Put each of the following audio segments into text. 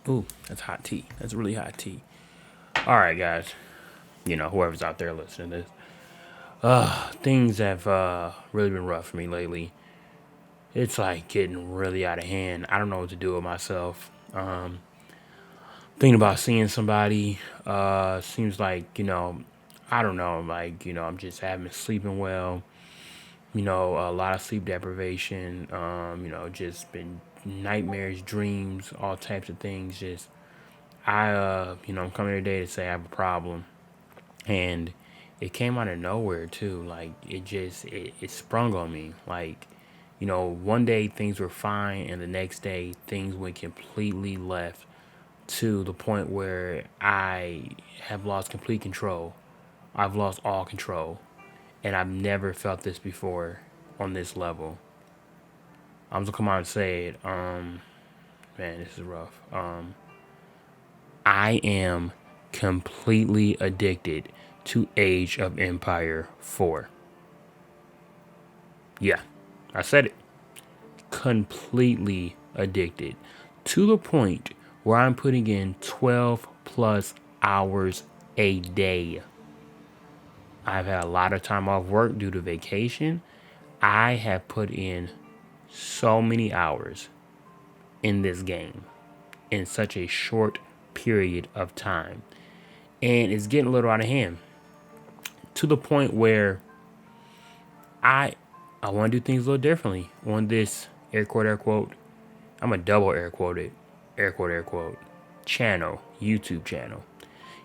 Ooh, that's hot tea. That's really hot tea. All right, guys. Whoever's out there listening to this. Things have really been rough for me lately. It's like getting really out of hand. I don't know what to do with myself. Thinking about seeing somebody. Seems like, I don't know, like, I'm just haven't been sleeping well. A lot of sleep deprivation. Just been nightmares, dreams, all types of things. I'm coming today to say I have a problem, and it came out of nowhere too. Like it sprung on me. Like, one day things were fine, and the next day things went completely left to the point where I have lost complete control. I've lost all control, and I've never felt this before on this level. I'm just gonna come out and say it. Man, this is rough. I am completely addicted to Age of Empire 4. Yeah, I said it. Completely addicted. To the point where I'm putting in 12 plus hours a day. I've had a lot of time off work due to vacation. I have put in so many hours in this game in such a short period of time. And it's getting a little out of hand to the point where I I want to do things a little differently on this air quote. I'm a double air quote channel, YouTube channel.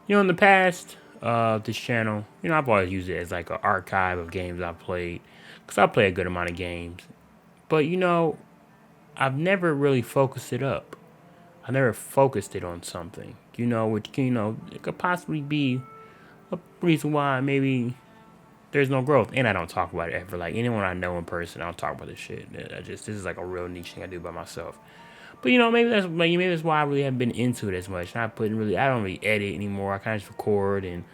In the past, this channel, I've always used it as like an archive of games I've played because I play a good amount of games. But I've never really focused it up. I never focused it on something, which it could possibly be a reason why maybe there's no growth, and I don't talk about it ever. Like anyone I know in person, I don't talk about this shit. This is like a real niche thing I do by myself. But maybe that's why I really haven't been into it as much. I don't really edit anymore. I kind of just record and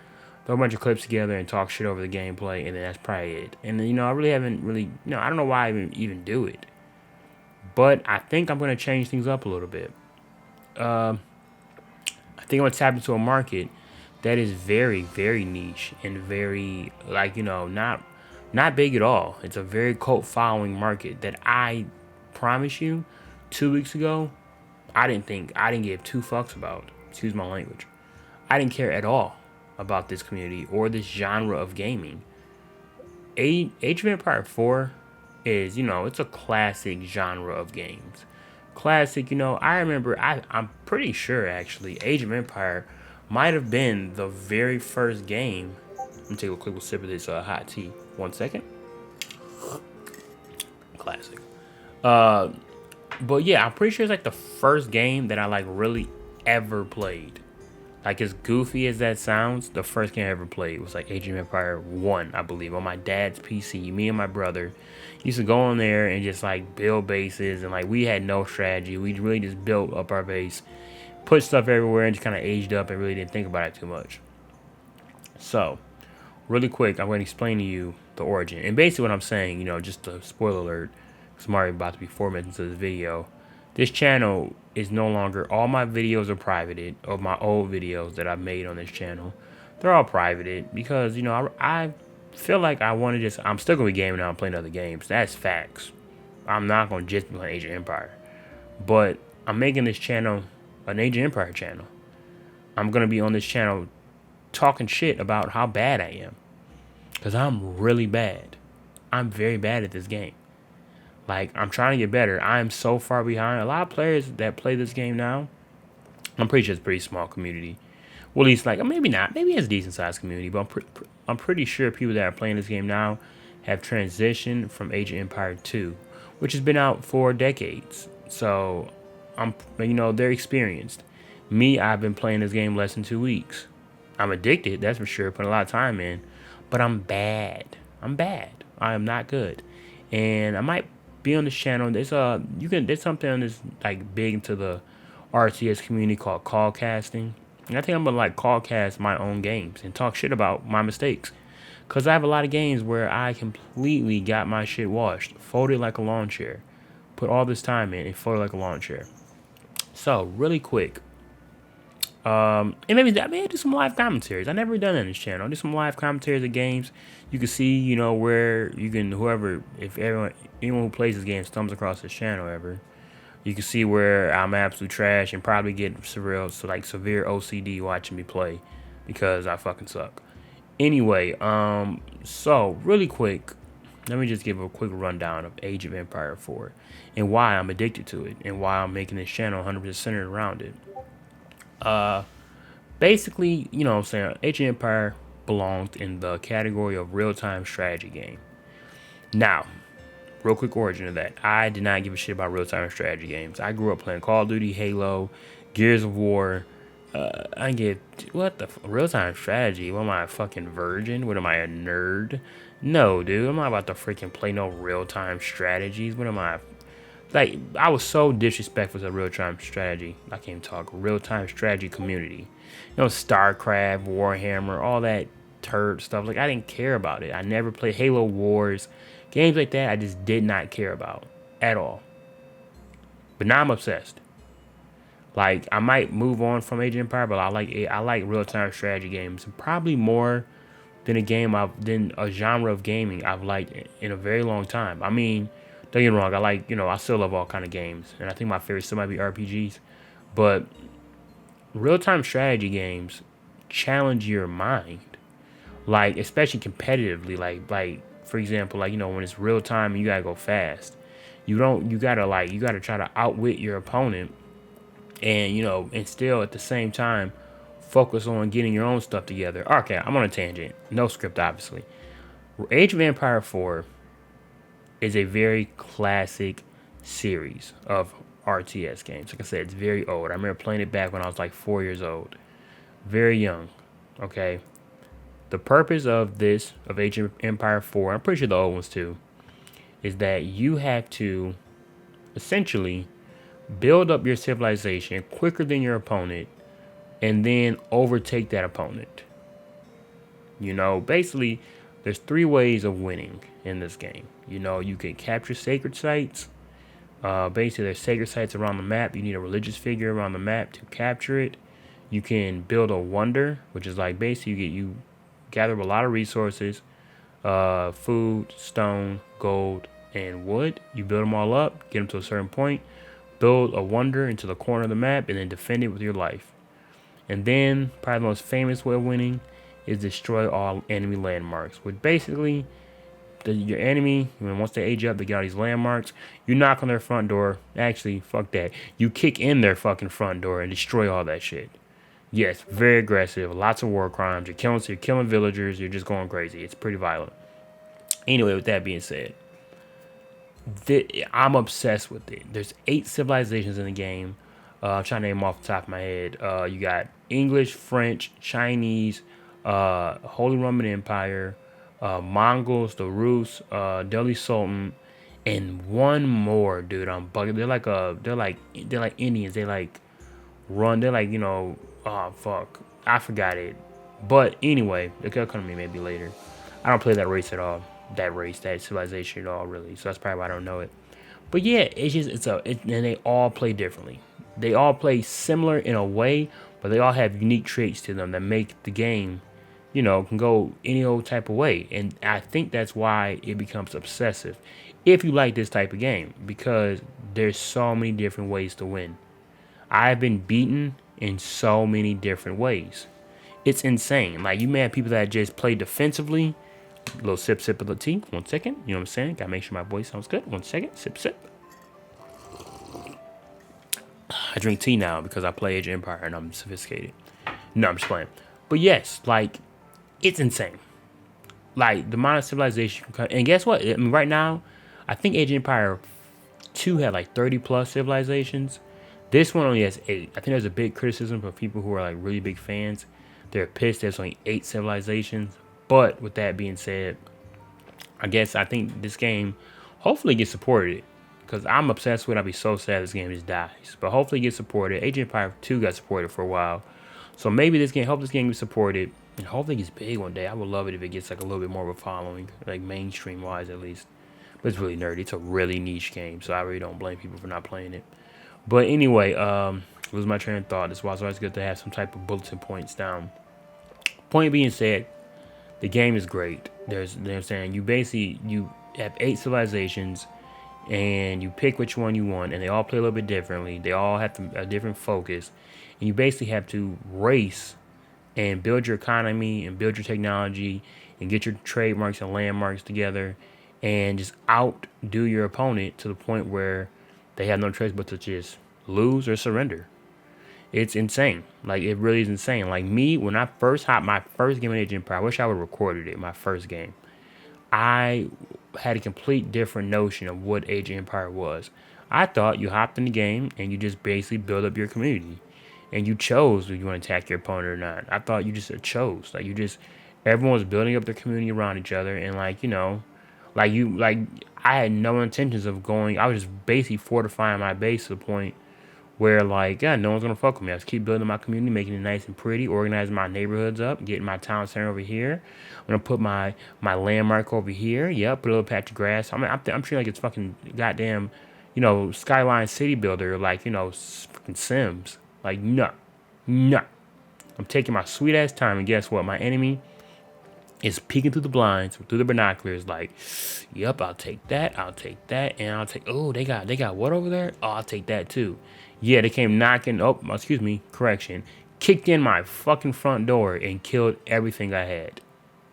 throw a bunch of clips together and talk shit over the gameplay, and then that's probably it. And then I really haven't really, I don't know why I even do it. But I think I'm gonna change things up a little bit. I think I'm gonna tap into a market that is very, very niche and very like not big at all. It's a very cult following market that I promise you, 2 weeks ago, I didn't give two fucks about. Excuse my language. I didn't care at all about this community or this genre of gaming. Age of Empire 4 is, it's a classic genre of games. Classic, I remember, I'm pretty sure actually, Age of Empire might have been the very first game. Let me take a quick sip of this hot tea. 1 second. Classic. But yeah, I'm pretty sure it's like the first game that I like really ever played. Like as goofy as that sounds, the first game I ever played was like Age of Empire 1, I believe, on my dad's PC. Me and my brother used to go on there and just like build bases, and like we had no strategy. We really just built up our base, put stuff everywhere, and just kind of aged up and really didn't think about it too much. So, really quick, I'm going to explain to you the origin. And basically what I'm saying, just a spoiler alert, because I'm already about to be 4 minutes into this video. This channel is no longer, all my videos are privated, of my old videos that I've made on this channel. They're all privated because, I feel like I'm still going to be gaming now and playing other games. That's facts. I'm not going to just be playing Age of Empire. But I'm making this channel an Age of Empire channel. I'm going to be on this channel talking shit about how bad I am. Because I'm really bad. I'm very bad at this game. Like, I'm trying to get better. I am so far behind. A lot of players that play this game now, I'm pretty sure it's a pretty small community. Well, at least, like, maybe not. Maybe it's a decent sized community, but I'm pretty sure people that are playing this game now have transitioned from Age of Empire 2, which has been out for decades. So, they're experienced. Me, I've been playing this game less than 2 weeks. I'm addicted, that's for sure, putting a lot of time in, but I'm bad. I'm bad. I am not good. And I might be on this channel. There's something on this like big into the RTS community called call casting. And I think I'm gonna like call cast my own games and talk shit about my mistakes. Cause I have a lot of games where I completely got my shit washed, folded like a lawn chair. Put all this time in and folded like a lawn chair. So really quick, And maybe I may do some live commentaries. I never done that on this channel. I do some live commentaries of games. You can see, where you can if anyone who plays this game stumbles across this channel ever, you can see where I'm absolute trash and probably get severe OCD watching me play because I fucking suck. Anyway, so really quick, let me just give a quick rundown of Age of Empire 4 and why I'm addicted to it and why I'm making this channel 100% centered around it. Basically, what I'm saying, Age of Empire belonged in the category of real-time strategy game. Now, real quick origin of that. I did not give a shit about real-time strategy games. I grew up playing Call of Duty, Halo, Gears of War. I get, what the real-time strategy? What am I, a fucking virgin? What am I, a nerd? No, dude, I'm not about to freaking play no real-time strategies. What am I? Like, I was so disrespectful to real-time strategy. I can't talk. Real-time strategy community. StarCraft, Warhammer, all that turd stuff. Like, I didn't care about it. I never played Halo Wars. Games like that, I just did not care about at all. But now I'm obsessed. Like, I might move on from Age of Empire, but I like real-time strategy games. Probably more than a genre of gaming I've liked in a very long time. I mean, don't get me wrong, I still love all kind of games. And I think my favorite still might be RPGs. But real-time strategy games challenge your mind. Like, especially competitively. Like for example, when it's real time and you gotta go fast. You gotta try to outwit your opponent and, and still at the same time focus on getting your own stuff together. Okay, I'm on a tangent. No script, obviously. Age of Empire 4 is a very classic series of RTS games. Like I said, it's very old. I remember playing it back when I was like 4 years old. Very young. Okay. The purpose of Age of Empire 4, I'm pretty sure the old ones too, is that you have to essentially build up your civilization quicker than your opponent and then overtake that opponent. Basically, there's 3 ways of winning in this game. You can capture sacred sites. Basically, there's sacred sites around the map. You need a religious figure around the map to capture it. You can build a wonder, which is like basically you gather a lot of resources, food, stone, gold, and wood. You build them all up, get them to a certain point, build a wonder into the corner of the map, and then defend it with your life. And then, probably the most famous way of winning is destroy all enemy landmarks, which basically, your enemy, once they age up, they get all these landmarks. You knock on their front door. Actually, fuck that. You kick in their fucking front door and destroy all that shit. Yes, very aggressive, lots of war crimes. You're killing villagers. You're just going crazy. It's pretty violent. Anyway, with that being said, I'm obsessed with it. There's 8 civilizations in the game. I'm trying to name them off the top of my head. You got English, French, Chinese, Holy Roman Empire, Mongols, the Rus, Delhi Sultan, and one more, dude. I'm bugging. They're like Indians. They like run. They're like, oh fuck, I forgot it. But anyway, they'll come to me maybe later. I don't play that race at all. That civilization at all, really. So that's probably why I don't know it. But yeah, and they all play differently. They all play similar in a way, but they all have unique traits to them that make the game, can go any old type of way. And I think that's why it becomes obsessive if you like this type of game, because there's so many different ways to win. I've been beaten in so many different ways. It's insane. Like, you may have people that just play defensively. A little sip of the tea. 1 second. You know what I'm saying? Gotta make sure my voice sounds good. 1 second. Sip. I drink tea now because I play Age of Empire and I'm sophisticated. No, I'm just playing. But yes, like, it's insane. Like, the amount of civilization. And guess what? I mean, right now, I think Age of Empire 2 had like 30 plus civilizations. This one only has 8. I think there's a big criticism from people who are like really big fans. They're pissed there's only 8 civilizations. But with that being said, I think this game hopefully gets supported. Because I'm obsessed with it. I'd be so sad this game just dies. But hopefully it gets supported. Age of Empire 2 got supported for a while. So maybe this game gets supported. And hopefully it gets big one day. I would love it if it gets like a little bit more of a following. Like mainstream wise at least. But it's really nerdy. It's a really niche game. So I really don't blame people for not playing it. But anyway, Lose my train of thought. That's why it's always good to have some type of bulletin points down. Point being said, the game is great. There's, you know what I'm saying, you have 8 civilizations, and you pick which one you want, and they all play a little bit differently. They all have a different focus, and you basically have to race and build your economy and build your technology and get your trademarks and landmarks together, and just outdo your opponent to the point where they have no choice but to just lose or surrender. It's insane. Like, it really is insane. Like, me, when I first hopped my first game in Age of Empire, I wish I would have recorded it, my first game. I had a complete different notion of what Age of Empire was. I thought you hopped in the game and you just basically build up your community. And you chose if you want to attack your opponent or not. I thought you just chose. Like, you just, everyone was building up their community around each other. And, like, I had no intentions of going. I was just basically fortifying my base to the point where, like, yeah, no one's gonna fuck with me. I just keep building my community, making it nice and pretty, organizing my neighborhoods up, getting my town center over here. I'm gonna put my landmark over here. Yep, put a little patch of grass. I'm treating like it's fucking goddamn, Skyline City Builder, like, fucking Sims. Like, no, no. I'm taking my sweet ass time, and guess what? My enemy is peeking through the blinds, through the binoculars, like, yep, I'll take that, and I'll take, oh, they got what over there? Oh, I'll take that too. Yeah, they came knocking, oh, excuse me, correction, kicked in my fucking front door and killed everything I had.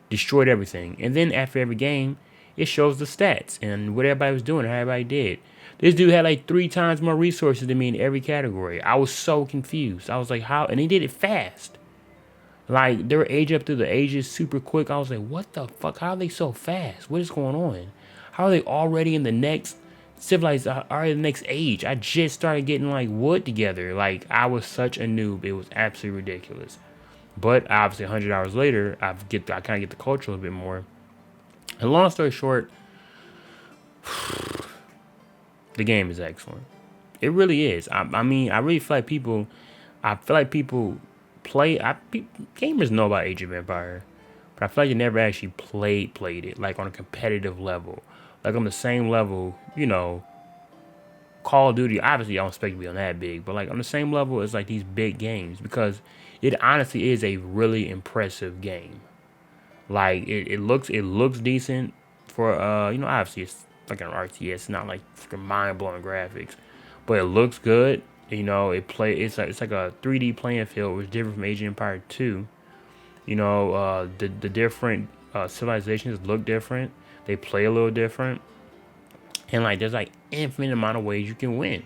Destroyed everything. And then after every game, it shows the stats and what everybody was doing, how everybody did. This dude had like 3 times more resources than me in every category. I was so confused. I was like, how? And he did it fast. Like, they were aging up through the ages super quick. I was like, what the fuck? How are they so fast? What is going on? How are they already in the next civilized, already the next age? I just started getting, like, wood together. Like, I was such a noob. It was absolutely ridiculous. But obviously, 100 hours later, I kind of get the culture a little bit more. And long story short, the game is excellent. It really is. I mean, I really feel like people gamers know about Age of Empire, but I feel like they never actually played it like on a competitive level, like on the same level. Call of Duty. Obviously, I don't expect to be on that big, but like on the same level as like these big games, because it honestly is a really impressive game. Like, it looks decent for obviously it's like an RTS, not like mind blowing graphics, but it looks good. It's like a 3D playing field, which is different from Age of Empire 2. The different civilizations look different. They play a little different, and like there's like infinite amount of ways you can win,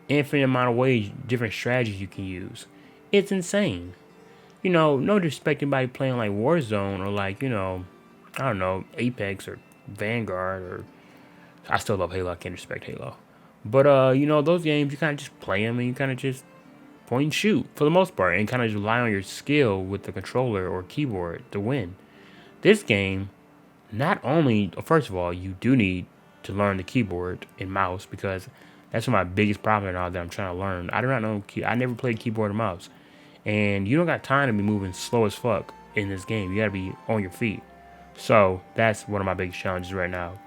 infinite amount of ways, different strategies you can use. It's insane. No disrespect anybody playing like Warzone or like I don't know, Apex or Vanguard, or I still love Halo. I can't respect Halo. But those games, you kind of just play them and you kind of just point and shoot for the most part, and kind of just rely on your skill with the controller or keyboard to win. This game, not only, first of all, you do need to learn the keyboard and mouse, because that's one of my biggest problems now that I'm trying to learn. I do not know. I never played keyboard and mouse, and you don't got time to be moving slow as fuck in this game. You gotta be on your feet. So that's one of my biggest challenges right now.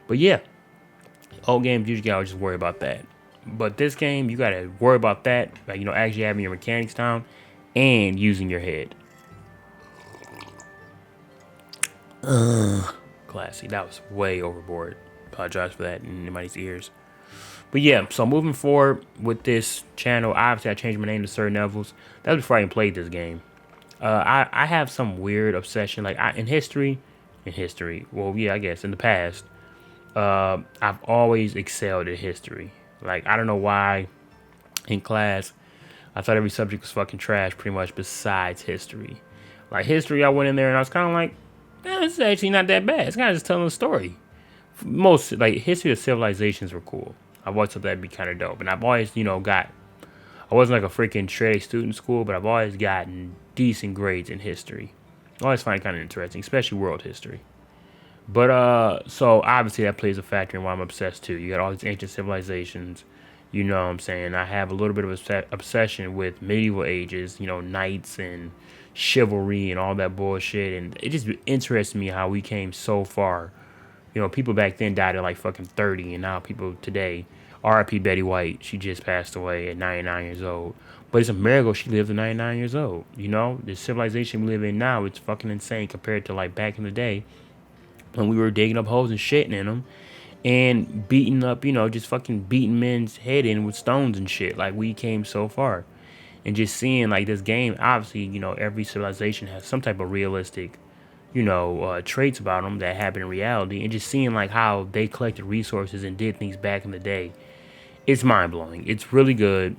But yeah, old games usually gotta just worry about that. But this game, you gotta worry about that, like actually having your mechanics down and using your head. Classy. That was way overboard. Apologize for that in anybody's ears. But yeah, so moving forward with this channel, obviously I changed my name to Sir Nevils. That was before I even played this game. I have some weird obsession, like in history, well, yeah, I guess in the past, I've always excelled at history. Like, I don't know why in class, I thought every subject was fucking trash pretty much besides history. Like, history, I went in there and I was kind of like, this is actually not that bad. It's kind of just telling a story. Most, like, history of civilizations were cool. I've always thought that'd be kind of dope. And I've always, I wasn't like a freaking straight A student in school, but I've always gotten decent grades in history. I always find it kind of interesting, especially world history. But, so obviously that plays a factor in why I'm obsessed too. You got all these ancient civilizations, you know what I'm saying? I have a little bit of obsession with medieval ages, knights and chivalry and all that bullshit. And it just interests me how we came so far. People back then died at like fucking 30, and now people today R.I.P. Betty White. She just passed away at 99 years old. But it's a miracle she lived to 99 years old. You know, the civilization we live in now, it's fucking insane compared to like back in the day when we were digging up holes and shitting in them and beating up, you know, just fucking beating men's head in with stones and shit. Like, we came so far. And just seeing like this game, obviously, you know, every civilization has some type of realistic, you know, traits about them that happen in reality. And just seeing like how they collected resources and did things back in the day, it's mind blowing. It's really good.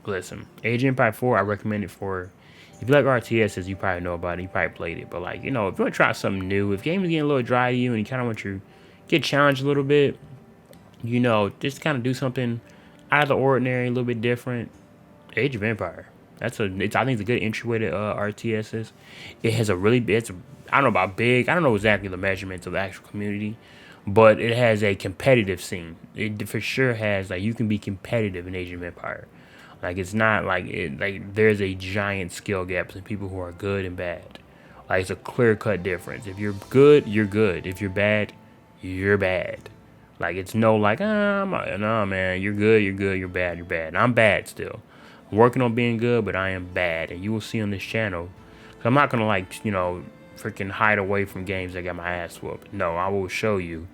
Listen, Age of Empire 4, I recommend it for. If you like RTSs, you probably know about it. You probably played it. But like, you know, if you want to try something new, if games are getting a little dry to you and you kind of want to get challenged a little bit, you know, just kind of do something out of the ordinary, a little bit different. Age of Empire. I think it's a good entryway to RTSs. It has a really big. I don't know about big. I don't know exactly the measurements of the actual community, but it has a competitive scene. It for sure has like you can be competitive in Age of Empire. Like it's not like it like there's a giant skill gap between people who are good and bad. Like it's a clear cut difference. If you're good, you're good. If you're bad, you're bad. Like it's no like no man, you're good, you're bad, you're bad. And I'm bad still. I'm working on being good, but I am bad, and you will see on this channel. Cause I'm not gonna like freaking hide away from games that got my ass whooped. No, I will show you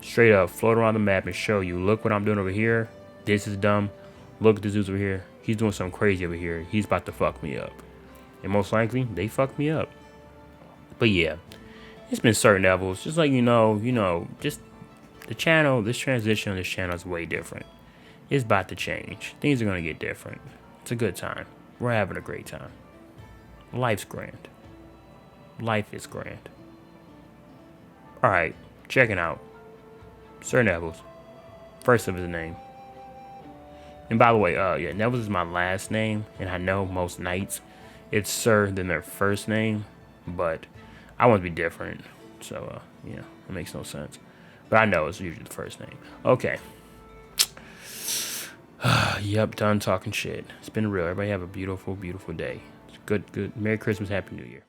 straight up, float around the map and show you. Look what I'm doing over here. This is dumb. Look at this dude over here. He's doing something crazy over here. He's about to fuck me up, and most likely they fuck me up. But yeah, it's been certain levels. Just like just the channel. This transition on this channel is way different. It's about to change. Things are gonna get different. It's a good time. We're having a great time. Life's grand. Life is grand. Alright, checking out. Sir Neville's. First of his name. And by the way, Neville's is my last name, and I know most knights, it's Sir than their first name, but I want to be different. So, it makes no sense. But I know it's usually the first name. Okay. Yep, done talking shit. It's been real. Everybody have a beautiful, beautiful day. Good. Merry Christmas, Happy New Year.